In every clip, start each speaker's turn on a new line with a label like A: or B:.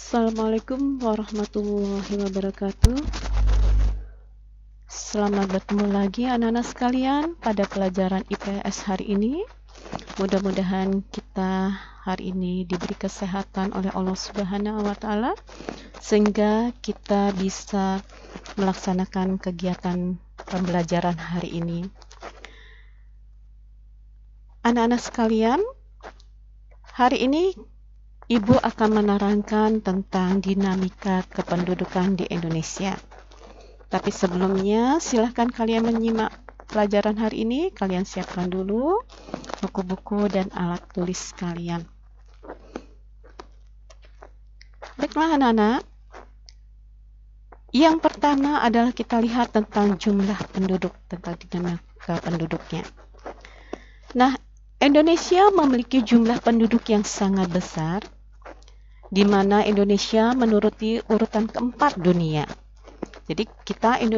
A: Assalamualaikum warahmatullahi wabarakatuh. Selamat bertemu lagi anak-anak sekalian pada pelajaran IPS hari ini. Mudah-mudahan kita hari ini diberi kesehatan oleh Allah Subhanahu wa taala sehingga kita bisa melaksanakan kegiatan pembelajaran hari ini. Anak-anak sekalian, hari ini Ibu akan menerangkan tentang dinamika kependudukan di Indonesia. Tapi sebelumnya, silahkan kalian menyimak pelajaran hari ini. Kalian siapkan dulu buku-buku dan alat tulis kalian. Baiklah anak-anak. Yang pertama adalah kita lihat tentang jumlah penduduk, tentang dinamika penduduknya. Nah, Indonesia memiliki jumlah penduduk yang sangat besar, di mana Indonesia menuruti urutan keempat dunia. Jadi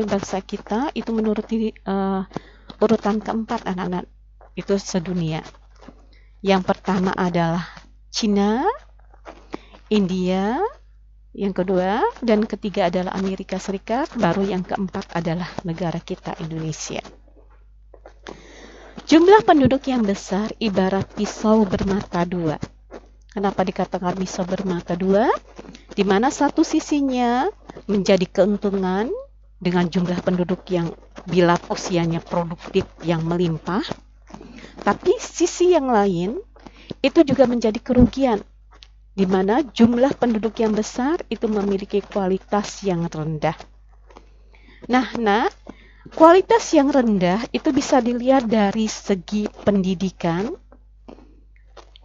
A: bangsa kita itu menuruti urutan keempat anak-anak itu sedunia. Yang pertama adalah Cina, India, yang kedua dan ketiga adalah Amerika Serikat, baru yang keempat adalah negara kita Indonesia. Jumlah penduduk yang besar ibarat pisau bermata dua. Kenapa dikatakan pisau bermata dua? Di mana satu sisinya menjadi keuntungan dengan jumlah penduduk yang bila usianya produktif yang melimpah, tapi sisi yang lain itu juga menjadi kerugian, di mana jumlah penduduk yang besar itu memiliki kualitas yang rendah. Nah, kualitas yang rendah itu bisa dilihat dari segi pendidikan,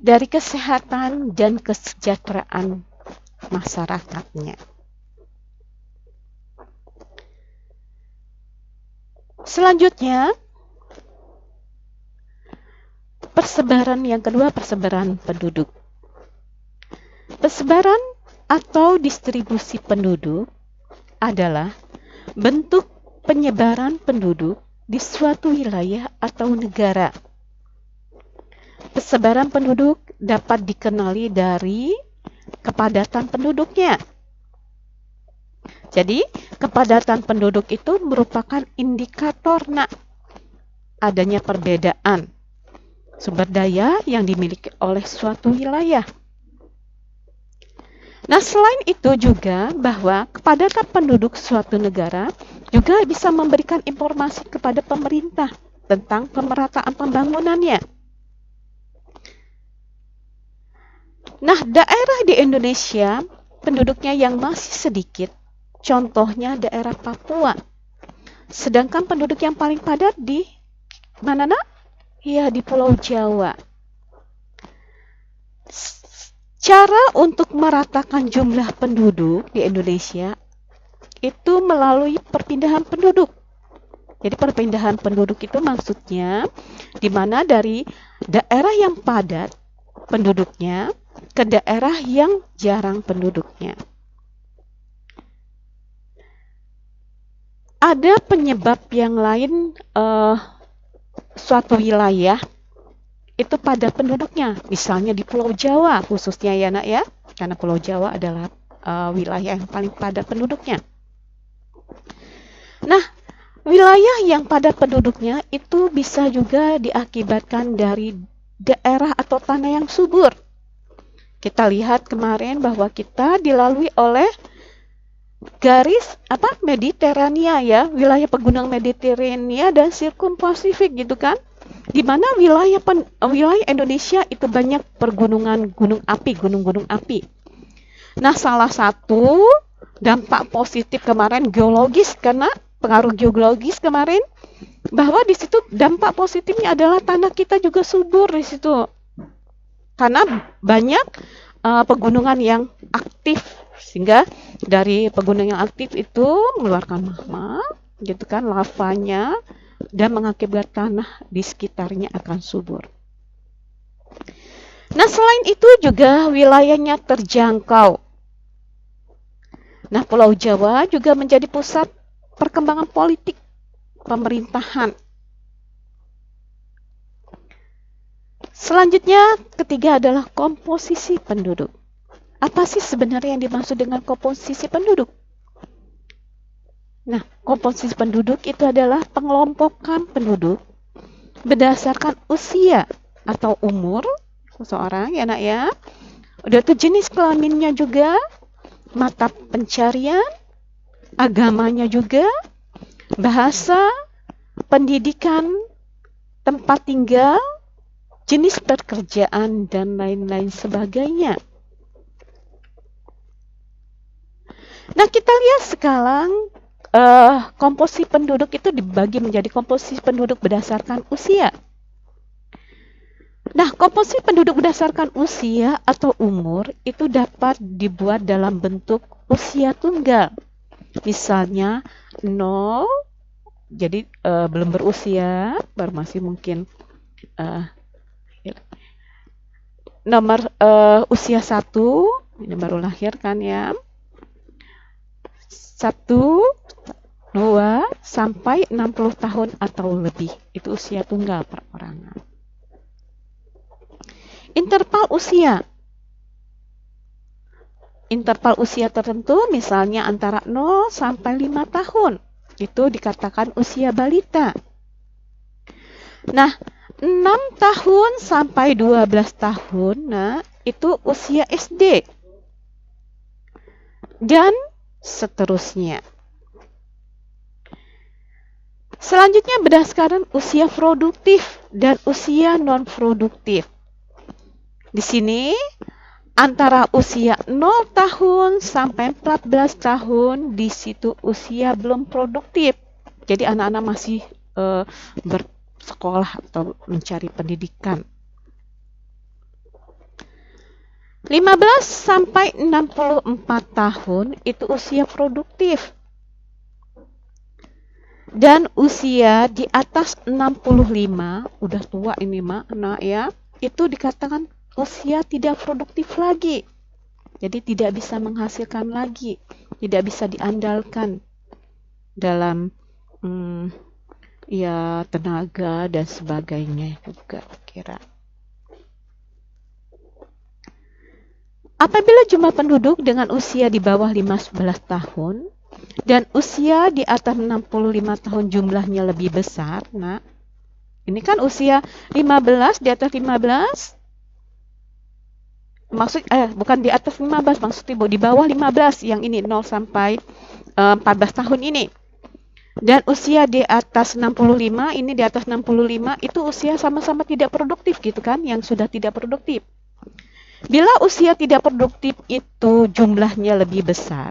A: dari kesehatan dan kesejahteraan masyarakatnya. Selanjutnya, persebaran yang kedua, persebaran penduduk. Persebaran atau distribusi penduduk adalah bentuk penyebaran penduduk di suatu wilayah atau negara. Persebaran penduduk dapat dikenali dari kepadatan penduduknya. Jadi, kepadatan penduduk itu merupakan indikator adanya perbedaan sumber daya yang dimiliki oleh suatu wilayah. Nah, selain itu juga bahwa kepadatan penduduk suatu negara juga bisa memberikan informasi kepada pemerintah tentang pemerataan pembangunannya. Nah, daerah di Indonesia penduduknya yang masih sedikit, contohnya daerah Papua. Sedangkan penduduk yang paling padat di mana nak? Ya, di Pulau Jawa. Cara untuk meratakan jumlah penduduk di Indonesia itu melalui perpindahan penduduk. Jadi perpindahan penduduk itu maksudnya di mana dari daerah yang padat penduduknya ke daerah yang jarang penduduknya. Ada penyebab yang lain suatu wilayah itu pada penduduknya, misalnya di Pulau Jawa khususnya ya nak ya, karena Pulau Jawa adalah wilayah yang paling padat penduduknya. Nah, wilayah yang padat penduduknya itu bisa juga diakibatkan dari daerah atau tanah yang subur. Kita lihat kemarin bahwa kita dilalui oleh garis Mediterania ya, wilayah pegunungan Mediterania dan Sirkum Pasifik gitu kan. Di mana wilayah Indonesia itu banyak pergunungan gunung-gunung api. Nah, salah satu dampak positif kemarin geologis, karena pengaruh geologis kemarin, bahwa di situ dampak positifnya adalah tanah kita juga subur di situ. Karena banyak pegunungan yang aktif, sehingga dari pegunungan yang aktif itu mengeluarkan magma, gitu kan, lavanya, dan mengakibatkan tanah di sekitarnya akan subur. Nah, selain itu juga wilayahnya terjangkau. Nah, Pulau Jawa juga menjadi pusat perkembangan politik pemerintahan. Selanjutnya, ketiga adalah komposisi penduduk. Apa sih sebenarnya yang dimaksud dengan komposisi penduduk? Nah, komposisi penduduk itu adalah pengelompokan penduduk berdasarkan usia atau umur seseorang, ya nak ya. Udah tuh jenis kelaminnya juga, mata pencarian, agamanya juga, bahasa, pendidikan, tempat tinggal, jenis pekerjaan, dan lain-lain sebagainya. Nah, kita lihat sekarang komposisi penduduk itu dibagi menjadi komposisi penduduk berdasarkan usia. Nah, komposisi penduduk berdasarkan usia atau umur itu dapat dibuat dalam bentuk usia tunggal. Misalnya 0, jadi belum berusia, baru masih mungkin nomor usia 1, ini baru lahir kan ya. 1, 2, sampai 60 tahun atau lebih. Itu usia tunggal perorangan. Interval usia. Interval usia tertentu misalnya antara 0 sampai 5 tahun. Itu dikatakan usia balita. Nah, 6 tahun sampai 12 tahun, nah itu usia SD. Dan seterusnya. Selanjutnya berdasarkan usia produktif dan usia non-produktif. Di sini antara usia 0 tahun sampai 14 tahun di situ usia belum produktif. Jadi anak-anak masih bersekolah atau mencari pendidikan. 15 sampai 64 tahun itu usia produktif. Dan usia di atas 65, udah tua ini nak ya, itu dikatakan usia tidak produktif lagi. Jadi tidak bisa menghasilkan lagi, tidak bisa diandalkan dalam ya tenaga dan sebagainya juga kira. Apabila jumlah penduduk dengan usia di bawah 15 tahun dan usia di atas 65 tahun jumlahnya lebih besar, nah ini kan usia 15, di atas 15, bukan di atas 15, maksudnya di bawah 15 yang ini 0 sampai 14 tahun ini. Dan usia di atas 65, ini di atas 65 itu usia sama-sama tidak produktif gitu kan, yang sudah tidak produktif. Bila usia tidak produktif itu jumlahnya lebih besar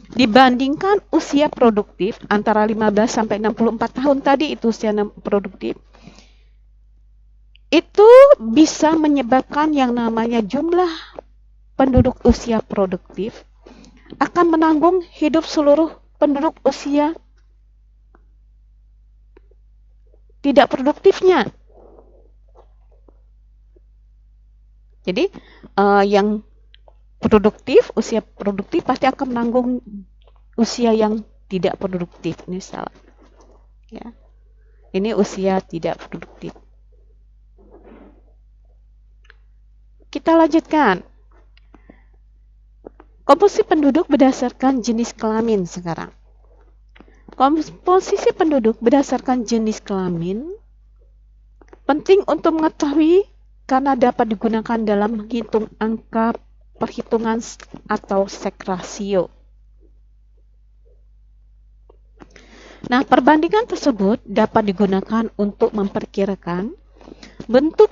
A: dibandingkan usia produktif antara 15 sampai 64 tahun tadi itu usia produktif, itu bisa menyebabkan yang namanya jumlah penduduk usia produktif akan menanggung hidup seluruh penduduk usia tidak produktifnya. Jadi yang produktif, usia produktif pasti akan menanggung usia yang tidak produktif. Ini salah. Ya. Ini usia tidak produktif. Kita lanjutkan. Komposisi penduduk berdasarkan jenis kelamin sekarang. Komposisi penduduk berdasarkan jenis kelamin penting untuk mengetahui karena dapat digunakan dalam menghitung angka perhitungan atau seks rasio. Nah, perbandingan tersebut dapat digunakan untuk memperkirakan bentuk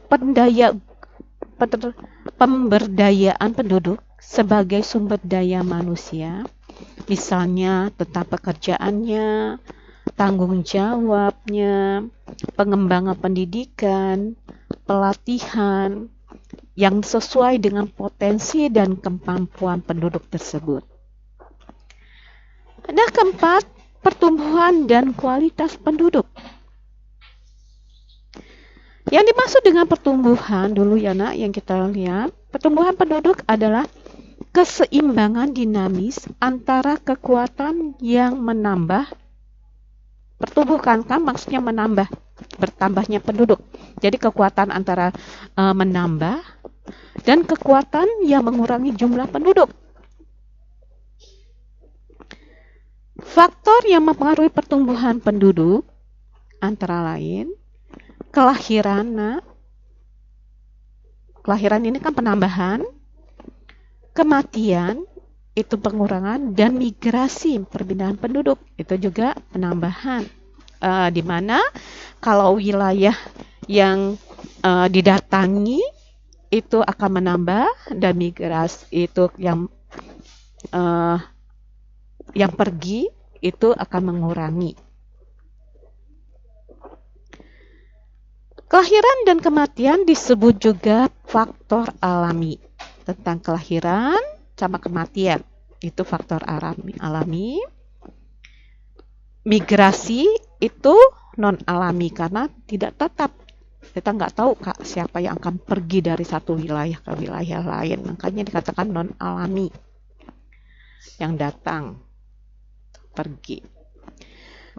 A: pemberdayaan penduduk sebagai sumber daya manusia, misalnya tentang pekerjaannya, tanggung jawabnya, pengembangan pendidikan, pelatihan yang sesuai dengan potensi dan kemampuan penduduk tersebut. Nah, keempat, pertumbuhan dan kualitas penduduk. Yang dimaksud dengan pertumbuhan dulu ya nak, yang kita lihat, pertumbuhan penduduk adalah keseimbangan dinamis antara kekuatan yang menambah, pertumbuhan kan maksudnya menambah, bertambahnya penduduk. Jadi kekuatan antara menambah dan kekuatan yang mengurangi jumlah penduduk. Faktor yang mempengaruhi pertumbuhan penduduk antara lain kelahiran. Kelahiran ini kan penambahan, kematian itu pengurangan, dan migrasi perpindahan penduduk itu juga penambahan. Di mana kalau wilayah yang didatangi itu akan menambah, dan migrasi itu yang pergi itu akan mengurangi. Kelahiran dan kematian disebut juga faktor alami. Tentang kelahiran sama kematian itu faktor alami. Migrasi itu non alami karena tidak tetap. Kita nggak tahu siapa yang akan pergi dari satu wilayah ke wilayah lain. Makanya dikatakan non alami. Yang datang, pergi.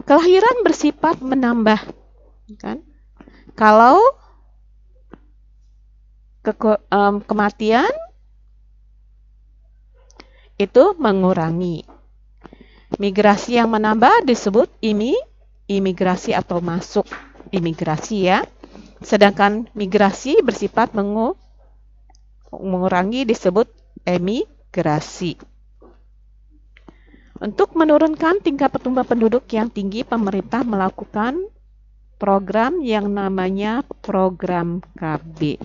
A: Kelahiran bersifat menambah, kan? Kalau kematian itu mengurangi. Migrasi yang menambah disebut imigrasi atau masuk imigrasi ya. Sedangkan migrasi bersifat mengurangi disebut emigrasi. Untuk menurunkan tingkat pertumbuhan penduduk yang tinggi, pemerintah melakukan program yang namanya program KB.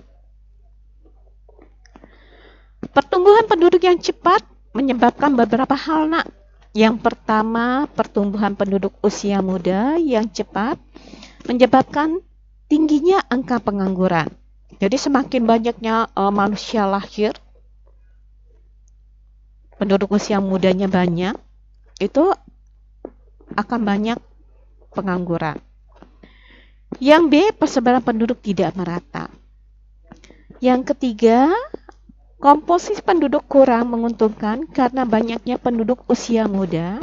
A: Pertumbuhan penduduk yang cepat menyebabkan beberapa hal, Nak. Yang pertama, pertumbuhan penduduk usia muda yang cepat menyebabkan tingginya angka pengangguran. Jadi semakin banyaknya manusia lahir, penduduk usia mudanya banyak, itu akan banyak pengangguran. Yang B, persebaran penduduk tidak merata. Yang ketiga, komposisi penduduk kurang menguntungkan karena banyaknya penduduk usia muda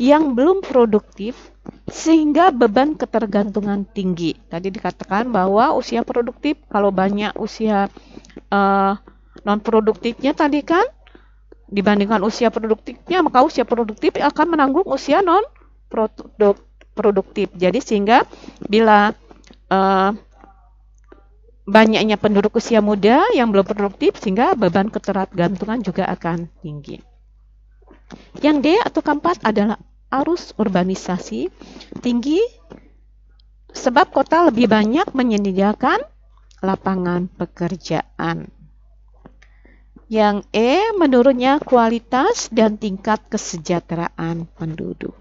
A: yang belum produktif sehingga beban ketergantungan tinggi. Tadi dikatakan bahwa usia produktif, kalau banyak usia non-produktifnya tadi kan, dibandingkan usia produktifnya, maka usia produktif akan menanggung usia non-produktif. Jadi sehingga bila banyaknya penduduk usia muda yang belum produktif, sehingga beban ketergantungan juga akan tinggi. Yang D atau keempat adalah arus urbanisasi tinggi sebab kota lebih banyak menyediakan lapangan pekerjaan. Yang E, menurunnya kualitas dan tingkat kesejahteraan penduduk.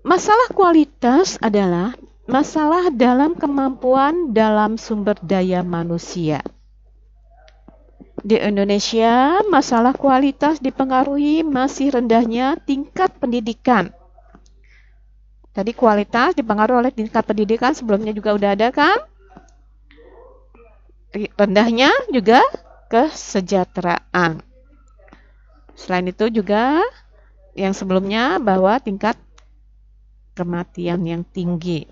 A: Masalah kualitas adalah masalah dalam kemampuan dalam sumber daya manusia. Di Indonesia, masalah kualitas dipengaruhi masih rendahnya tingkat pendidikan. Tadi kualitas dipengaruhi oleh tingkat pendidikan, sebelumnya juga udah ada kan? Rendahnya juga kesejahteraan. Selain itu juga yang sebelumnya bahwa tingkat kematian yang tinggi.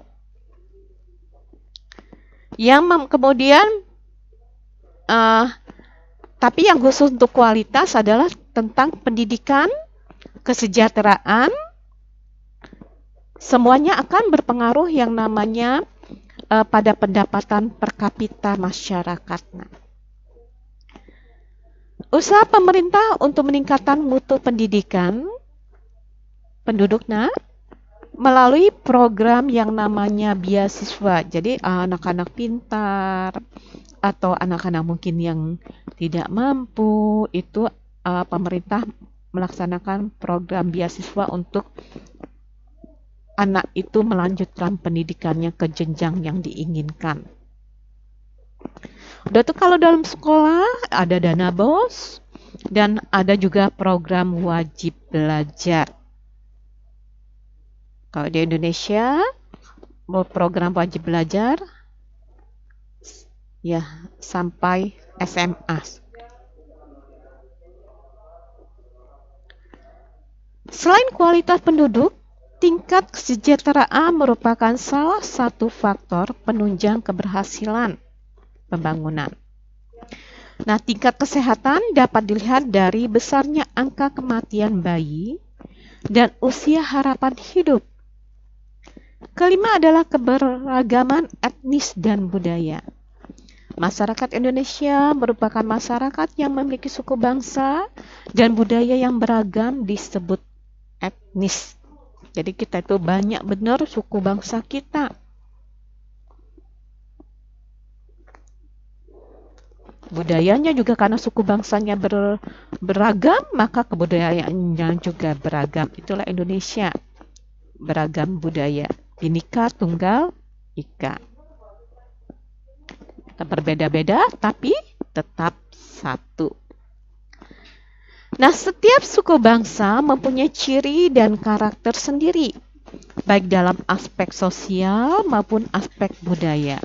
A: Yang kemudian tapi yang khusus untuk kualitas adalah tentang pendidikan, kesejahteraan, semuanya akan berpengaruh yang namanya pada pendapatan per kapita masyarakat. Usaha pemerintah untuk meningkatkan mutu pendidikan penduduk melalui program yang namanya beasiswa. Jadi anak-anak pintar atau anak-anak mungkin yang tidak mampu, itu pemerintah melaksanakan program beasiswa untuk anak itu melanjutkan pendidikannya ke jenjang yang diinginkan. Udah tuh kalau dalam sekolah ada dana BOS dan ada juga program wajib belajar. Kalau di Indonesia program wajib belajar ya sampai SMA. Selain kualitas penduduk, tingkat kesejahteraan merupakan salah satu faktor penunjang keberhasilan pembangunan. Nah, tingkat kesehatan dapat dilihat dari besarnya angka kematian bayi dan usia harapan hidup. Kelima adalah keberagaman etnis dan budaya. Masyarakat Indonesia merupakan masyarakat yang memiliki suku bangsa dan budaya yang beragam disebut etnis. Jadi kita itu banyak benar suku bangsa kita. Budayanya juga karena suku bangsanya beragam, maka kebudayaannya juga beragam. Itulah Indonesia, beragam budaya. Bhinneka Tunggal Ika. Berbeda-beda tapi tetap satu. Nah, setiap suku bangsa mempunyai ciri dan karakter sendiri, baik dalam aspek sosial maupun aspek budaya.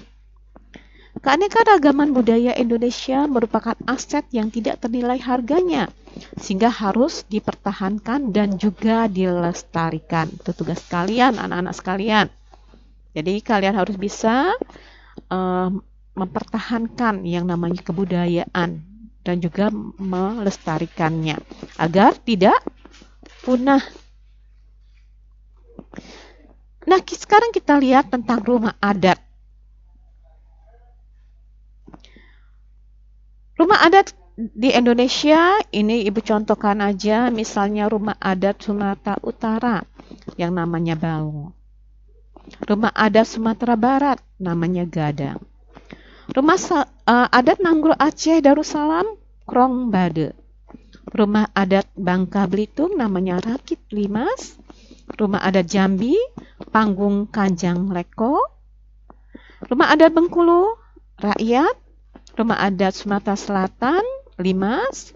A: Keanekaragaman budaya Indonesia merupakan aset yang tidak ternilai harganya, sehingga harus dipertahankan dan juga dilestarikan. Itu tugas kalian, anak-anak sekalian. Jadi kalian harus bisa mempertahankan yang namanya kebudayaan dan juga melestarikannya agar tidak punah. Nah, sekarang kita lihat tentang rumah adat. Rumah adat di Indonesia, ini Ibu contohkan aja, misalnya rumah adat Sumatera Utara yang namanya Baung. Rumah adat Sumatera Barat namanya Gadang. Rumah adat Nanggro Aceh Darussalam Krong Bade. Rumah adat Bangka Belitung namanya Rakit Limas. Rumah adat Jambi Panggung Kanjang Leko. Rumah adat Bengkulu Rakyat. Rumah adat Sumatera Selatan Limas.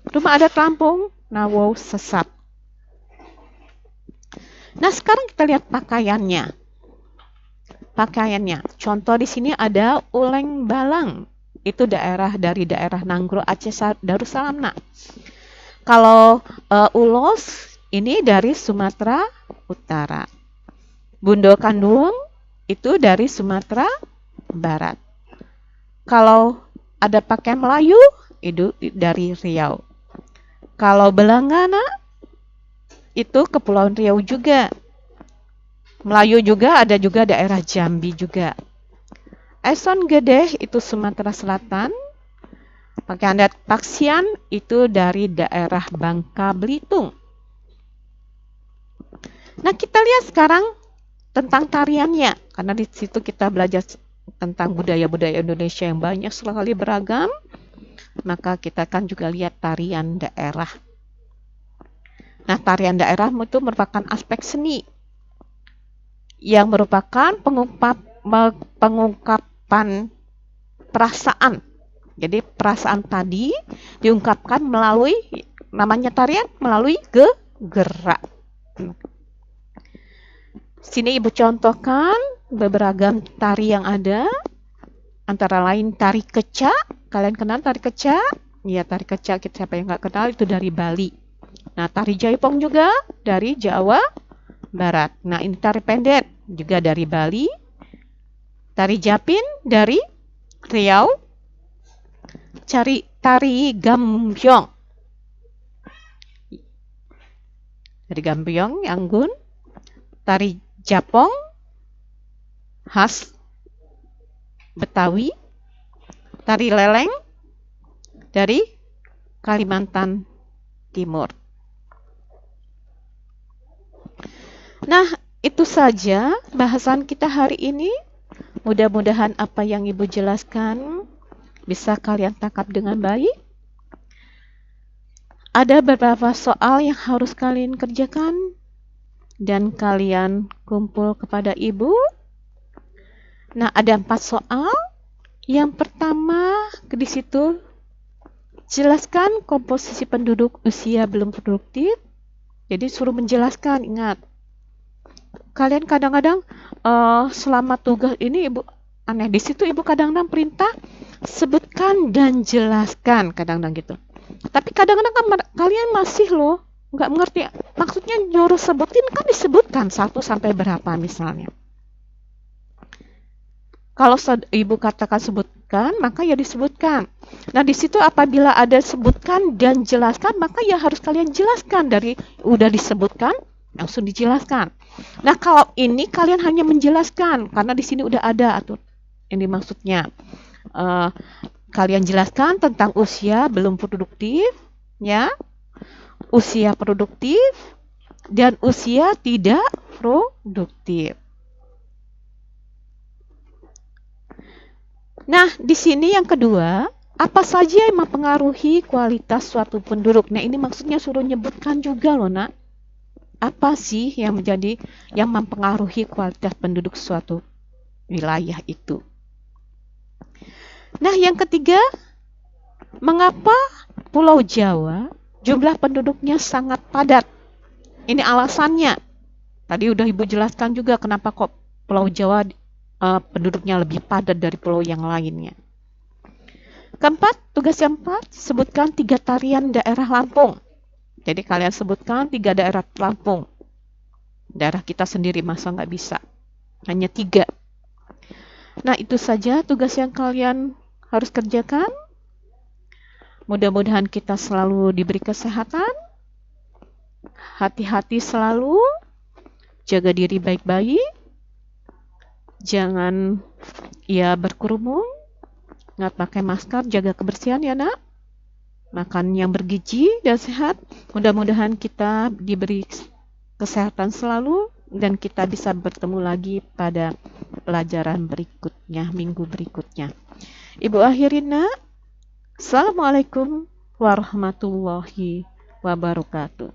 A: Rumah adat Lampung Nawo Sesap. Nah, sekarang kita lihat pakaiannya. Contoh di sini ada Uleng Balang. Itu dari daerah Nanggro Aceh Darussalam. Nah, kalau Ulos ini dari Sumatera Utara. Bundo Kanduong itu dari Sumatera Barat. Kalau ada pakai Melayu itu dari Riau. Kalau Belanggana itu Kepulauan Riau juga. Melayu juga ada juga daerah Jambi juga. Eson Gedeh itu Sumatera Selatan. Pakaian adat Paksian itu dari daerah Bangka Belitung. Nah, kita lihat sekarang tentang tariannya. Karena di situ kita belajar tentang budaya-budaya Indonesia yang banyak sekali beragam. Maka kita akan juga lihat tarian daerah. Nah, tarian daerah itu merupakan aspek seni yang merupakan pengungkapan perasaan. Jadi perasaan tadi diungkapkan melalui namanya tarian melalui gerak. Sini Ibu contohkan beberapa tari yang ada, antara lain tari kecak. Kalian kenal tari kecak? Ya, tari kecak siapa yang nggak kenal itu dari Bali. Nah, tari jaipong juga dari Jawa Barat. Nah, ini tari pendek juga dari Bali. Tari Japin dari Riau. Tari Gambyong dari Gambyong, Anggun. Tari Japong khas Betawi. Tari Leleng dari Kalimantan Timur. Nah, itu saja bahasan kita hari ini. Mudah-mudahan apa yang Ibu jelaskan bisa kalian tangkap dengan baik. Ada beberapa soal yang harus kalian kerjakan dan kalian kumpul kepada Ibu. Nah, ada 4 soal. Yang pertama di situ jelaskan komposisi penduduk usia belum produktif. Jadi suruh menjelaskan, ingat. Kalian kadang-kadang selama tugas ini Ibu aneh. Di situ Ibu kadang-kadang perintah sebutkan dan jelaskan kadang-kadang gitu. Tapi kadang-kadang kalian masih loh nggak mengerti. Maksudnya nyuruh sebutin kan disebutkan 1 sampai berapa misalnya. Kalau ibu katakan sebutkan, maka ya disebutkan. Nah, di situ apabila ada sebutkan dan jelaskan, maka ya harus kalian jelaskan. Dari udah disebutkan, langsung dijelaskan. Nah, kalau ini kalian hanya menjelaskan, karena di sini udah ada atur. Ini maksudnya. Kalian jelaskan tentang usia belum produktif, ya, usia produktif, dan usia tidak produktif. Nah, di sini yang kedua, apa saja yang mempengaruhi kualitas suatu penduduk? Nah, ini maksudnya suruh nyebutkan juga loh, nak. Apa sih yang mempengaruhi kualitas penduduk suatu wilayah itu? Nah, yang ketiga, mengapa Pulau Jawa jumlah penduduknya sangat padat? Ini alasannya. Tadi udah Ibu jelaskan juga kenapa kok Pulau Jawa penduduknya lebih padat dari pulau yang lainnya. Keempat, tugas yang keempat, sebutkan 3 tarian daerah Lampung. Jadi kalian sebutkan 3 daerah Lampung. Daerah kita sendiri masa nggak bisa. Hanya 3. Nah, itu saja tugas yang kalian harus kerjakan. Mudah-mudahan kita selalu diberi kesehatan. Hati-hati selalu. Jaga diri baik-baik. Jangan berkerumun, nggak pakai masker, jaga kebersihan ya nak. Makan yang bergizi dan sehat. Mudah-mudahan kita diberi kesehatan selalu dan kita bisa bertemu lagi pada pelajaran berikutnya, minggu berikutnya. Ibu akhirin nak. Assalamualaikum warahmatullahi wabarakatuh.